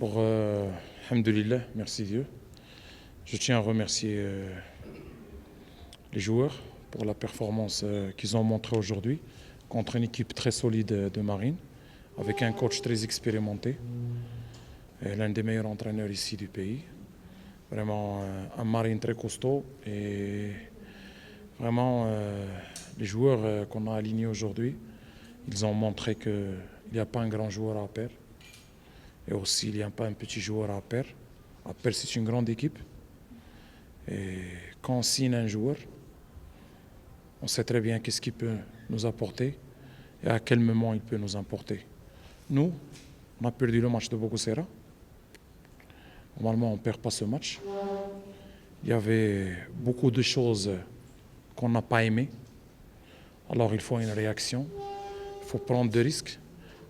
Pour Alhamdulillah, merci Dieu. Je tiens à remercier les joueurs pour la performance qu'ils ont montrée aujourd'hui contre une équipe très solide de Marine, avec un coach très expérimenté, et l'un des meilleurs entraîneurs ici du pays. Vraiment un Marine très costaud et vraiment les joueurs qu'on a alignés aujourd'hui, ils ont montré qu'il n'y a pas un grand joueur à Aper et aussi il n'y a pas un petit joueur à Aper. Aper, c'est une grande équipe et quand on signe un joueur, on sait très bien qu'est-ce qu'il peut nous apporter et à quel moment il peut nous apporter. Nous, on a perdu le match de Bogosera. Normalement, on ne perd pas ce match. Il y avait beaucoup de choses qu'on n'a pas aimées. Alors, il faut une réaction. Il faut prendre des risques.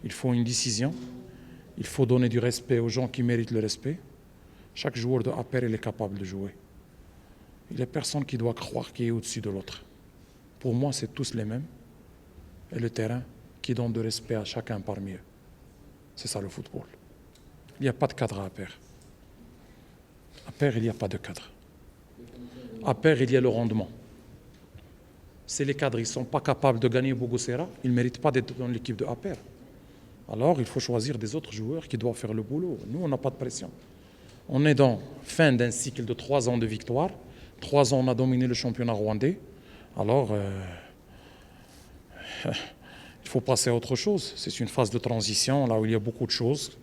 Il faut une décision. Il faut donner du respect aux gens qui méritent le respect. Chaque joueur de Aper, il est capable de jouer. Il n'y a personne qui doit croire qu'il est au-dessus de l'autre. Pour moi, c'est tous les mêmes. Et le terrain qui donne du respect à chacun parmi eux. C'est ça le football. Il n'y a pas de cadre à Aper. Aper, il n'y a pas de cadre. Aper, il y a le rendement. Si les cadres ne sont pas capables de gagner Bogosera, ils ne méritent pas d'être dans l'équipe de Aper. Alors, il faut choisir des autres joueurs qui doivent faire le boulot. Nous, on n'a pas de pression. On est dans fin d'un cycle de 3 ans de victoire. 3 ans, on a dominé le championnat rwandais. Alors, il faut passer à autre chose. C'est une phase de transition, là où il y a beaucoup de choses.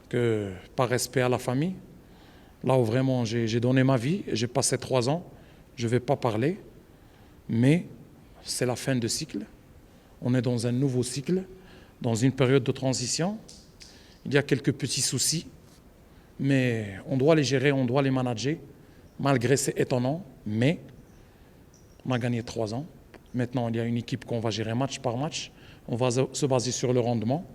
Que, par respect à la famille, là où vraiment j'ai donné ma vie, j'ai passé 3 ans, je ne vais pas parler, mais c'est la fin de cycle. On est dans un nouveau cycle, dans une période de transition. Il y a quelques petits soucis, mais on doit les gérer, on doit les manager, malgré c'est étonnant, mais on a gagné 3 ans. Maintenant, il y a une équipe qu'on va gérer match par match. On va se baser sur le rendement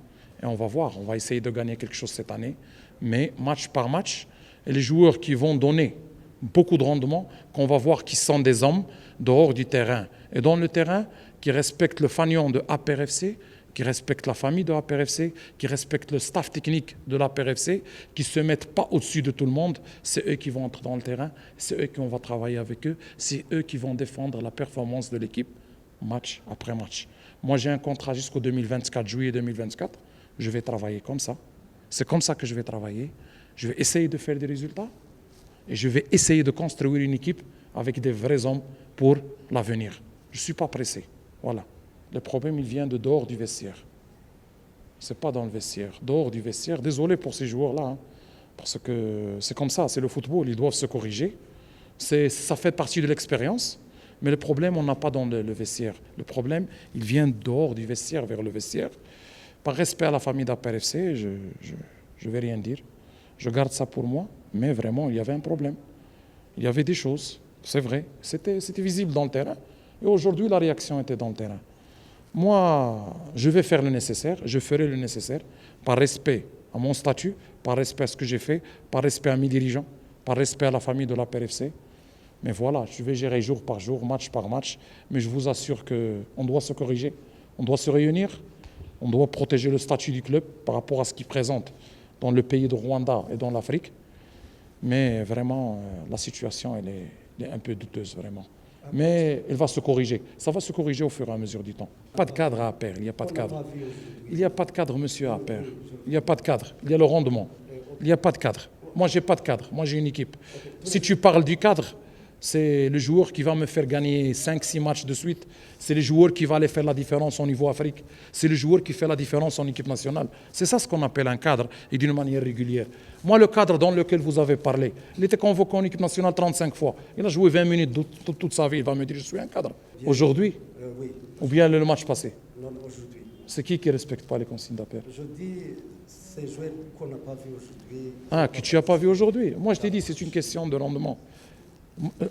et on va voir. On va essayer de gagner quelque chose cette année, mais match par match. Et les joueurs qui vont donner beaucoup de rendement, qu'on va voir qui sont des hommes dehors du terrain. Et dans le terrain, qui respectent le fanion de Aper FC, qui respectent la famille de Aper FC, qui respectent le staff technique de l'Aper FC, qui ne se mettent pas au-dessus de tout le monde. C'est eux qui vont entrer dans le terrain, c'est eux qu'on va travailler avec eux, c'est eux qui vont défendre la performance de l'équipe, match après match. Moi, j'ai un contrat jusqu'au 2024, juillet 2024. Je vais travailler comme ça. C'est comme ça que je vais travailler. Je vais essayer de faire des résultats et je vais essayer de construire une équipe avec des vrais hommes pour l'avenir. Je ne suis pas pressé. Voilà. Le problème, il vient de dehors du vestiaire. Ce n'est pas dans le vestiaire. Dehors du vestiaire, désolé pour ces joueurs-là, hein, parce que c'est comme ça, c'est le football, ils doivent se corriger. Ça fait partie de l'expérience, mais le problème, on n'a pas dans le vestiaire. Le problème, il vient dehors du vestiaire vers le vestiaire. Par respect à la famille d'Aper FC, je ne vais rien dire. Je garde ça pour moi, mais vraiment, il y avait un problème. Il y avait des choses, c'est vrai. C'était visible dans le terrain. Et aujourd'hui, la réaction était dans le terrain. Moi, je vais faire le nécessaire, je ferai le nécessaire, par respect à mon statut, par respect à ce que j'ai fait, par respect à mes dirigeants, par respect à la famille de l'Aper FC. Mais voilà, je vais gérer jour par jour, match par match. Mais je vous assure qu'on doit se corriger, on doit se réunir, on doit protéger le statut du club par rapport à ce qu'il présente dans le pays de Rwanda et dans l'Afrique. Mais vraiment, la situation, elle est un peu douteuse, vraiment. Mais elle va se corriger. Ça va se corriger au fur et à mesure du temps. Pas de cadre à Aper, il n'y a pas de cadre. Il n'y a pas de cadre, monsieur, à Aper. Il n'y a pas de cadre. Il y a le rendement. Il n'y a pas de cadre. Moi, je n'ai pas de cadre. Moi, j'ai une équipe. Si tu parles du cadre, c'est le joueur qui va me faire gagner 5-6 matchs de suite. C'est le joueur qui va aller faire la différence au niveau Afrique. C'est le joueur qui fait la différence en équipe nationale. C'est ça ce qu'on appelle un cadre et d'une manière régulière. Moi, le cadre dans lequel vous avez parlé, il était convoqué en équipe nationale 35 fois. Il a joué 20 minutes toute sa vie. Il va me dire, je suis un cadre. Aujourd'hui, oui. Ou bien le match passé. Non, aujourd'hui. C'est qui ne respecte pas les consignes d'Aper? Je dis, ces joueurs qu'on n'a pas vus aujourd'hui. Ah, que tu n'as pas vu aujourd'hui. Moi, je t'ai dit, c'est une question de rendement.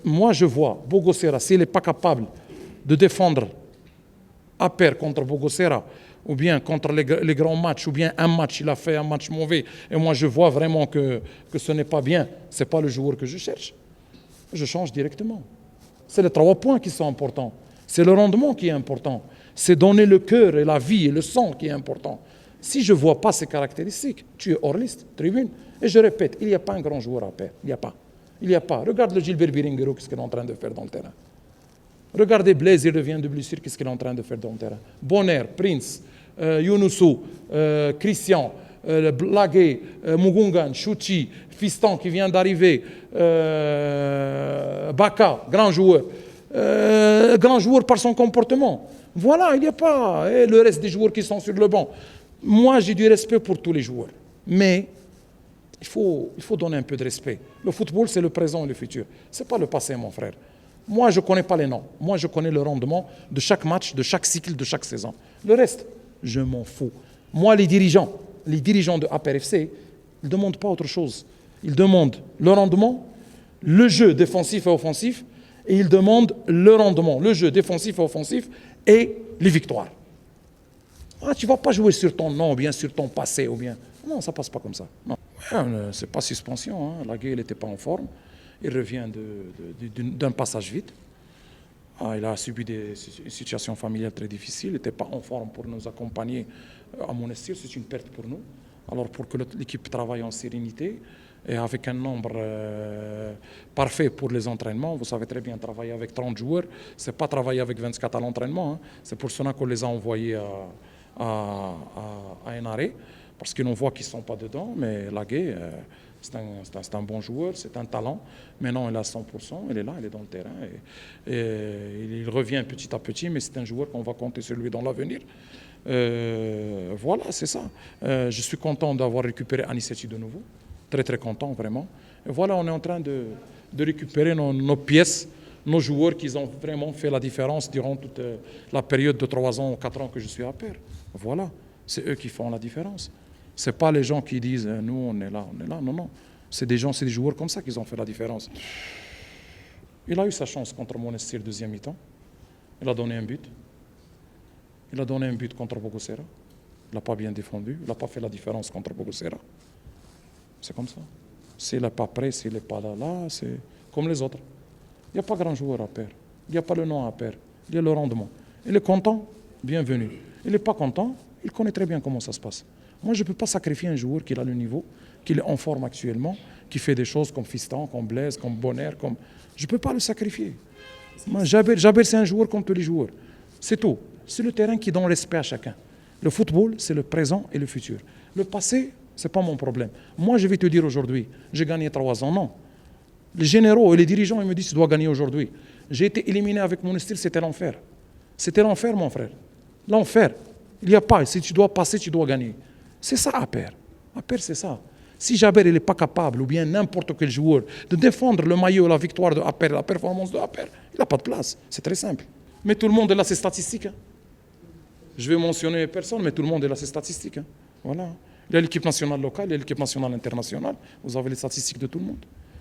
Moi, je vois Bogosera, s'il n'est pas capable de défendre Aper contre Bogosera, ou bien contre les grands matchs, ou bien un match, il a fait un match mauvais, et moi je vois vraiment que ce n'est pas bien, ce n'est pas le joueur que je cherche, je change directement. C'est les 3 points qui sont importants, c'est le rendement qui est important, c'est donner le cœur et la vie et le sang qui est important. Si je ne vois pas ces caractéristiques, tu es hors liste, tribune. Et je répète, il n'y a pas un grand joueur à perdre. Il n'y a pas. Il n'y a pas. Regarde le Gilbert Biringero, qu'est-ce qu'il est en train de faire dans le terrain. Regardez Blaise, il revient de blessure, qu'est-ce qu'il est en train de faire dans le terrain. Bonner, Prince, Younoussou, Christian, Blagué, Mugungan, Chouchi, Fiston qui vient d'arriver, Baka, grand joueur. Grand joueur par son comportement. Voilà, il n'y a pas. Et le reste des joueurs qui sont sur le banc. Moi, j'ai du respect pour tous les joueurs. Mais il faut donner un peu de respect. Le football, c'est le présent et le futur. Ce n'est pas le passé, mon frère. Moi, je ne connais pas les noms. Moi, je connais le rendement de chaque match, de chaque cycle, de chaque saison. Le reste, je m'en fous. Moi, les dirigeants de APR FC, ils ne demandent pas autre chose. Ils demandent le rendement, le jeu défensif et offensif, et ils demandent le rendement, le jeu défensif et offensif, et les victoires. Ah, tu ne vas pas jouer sur ton nom, ou bien sur ton passé, ou bien... Non, ça ne passe pas comme ça. Non. Ce n'est pas suspension. Hein. Lagué, il n'était pas en forme. Il revient d'un passage vide. Ah, il a subi des situations familiales très difficiles. Il n'était pas en forme pour nous accompagner à Monastir. C'est une perte pour nous. Alors, pour que l'équipe travaille en sérénité et avec un nombre parfait pour les entraînements, vous savez très bien, travailler avec 30 joueurs, ce n'est pas travailler avec 24 à l'entraînement. Hein. C'est pour cela qu'on les a envoyés à un arrêt, parce qu'on voit qu'ils ne sont pas dedans. Mais Lagué, c'est un bon joueur, c'est un talent. Maintenant, il est à 100%, il est là, il est dans le terrain. Et il revient petit à petit, mais c'est un joueur qu'on va compter sur lui dans l'avenir. Voilà, c'est ça. Je suis content d'avoir récupéré Anissetti de nouveau. Très, très content, vraiment. Et voilà, on est en train de récupérer nos pièces, nos joueurs qui ont vraiment fait la différence durant toute la période de 3 ans ou 4 ans que je suis à Père. Voilà, c'est eux qui font la différence. Ce n'est pas les gens qui disent « nous, on est là ». Non, non. C'est des joueurs comme ça qui ont fait la différence. Il a eu sa chance contre Monastir deuxième mi-temps. Il a donné un but. Il a donné un but contre Bogosera. Il n'a pas bien défendu. Il n'a pas fait la différence contre Bogosera. C'est comme ça. S'il n'est pas prêt, s'il n'est pas là, c'est comme les autres. Il n'y a pas grand joueur à perdre. Il n'y a pas le nom à perdre. Il y a le rendement. Il est content, bienvenue. Il n'est pas content, il connaît très bien comment ça se passe. Moi, je ne peux pas sacrifier un joueur qui a le niveau, qui est en forme actuellement, qui fait des choses comme Fiston, comme Blaise, comme Bonner. Je ne peux pas le sacrifier. Jaber, c'est un joueur comme tous les joueurs. C'est tout. C'est le terrain qui donne respect à chacun. Le football, c'est le présent et le futur. Le passé, ce n'est pas mon problème. Moi, je vais te dire aujourd'hui, j'ai gagné 3 ans. Non. Les généraux et les dirigeants, ils me disent, tu dois gagner aujourd'hui. J'ai été éliminé avec mon style, c'était l'enfer. C'était l'enfer, mon frère. L'enfer. Il n'y a pas. Si tu dois passer, tu dois gagner. C'est ça, APR. APR, c'est ça. Si Jaber n'est pas capable, ou bien n'importe quel joueur, de défendre le maillot, la victoire de APR, la performance de APR, il n'a pas de place. C'est très simple. Mais tout le monde est là, ses statistiques. Hein. Je vais mentionner personne, mais tout le monde est là, ses statistiques. Hein. Voilà. Il y a l'équipe nationale locale, il y a l'équipe nationale internationale. Vous avez les statistiques de tout le monde.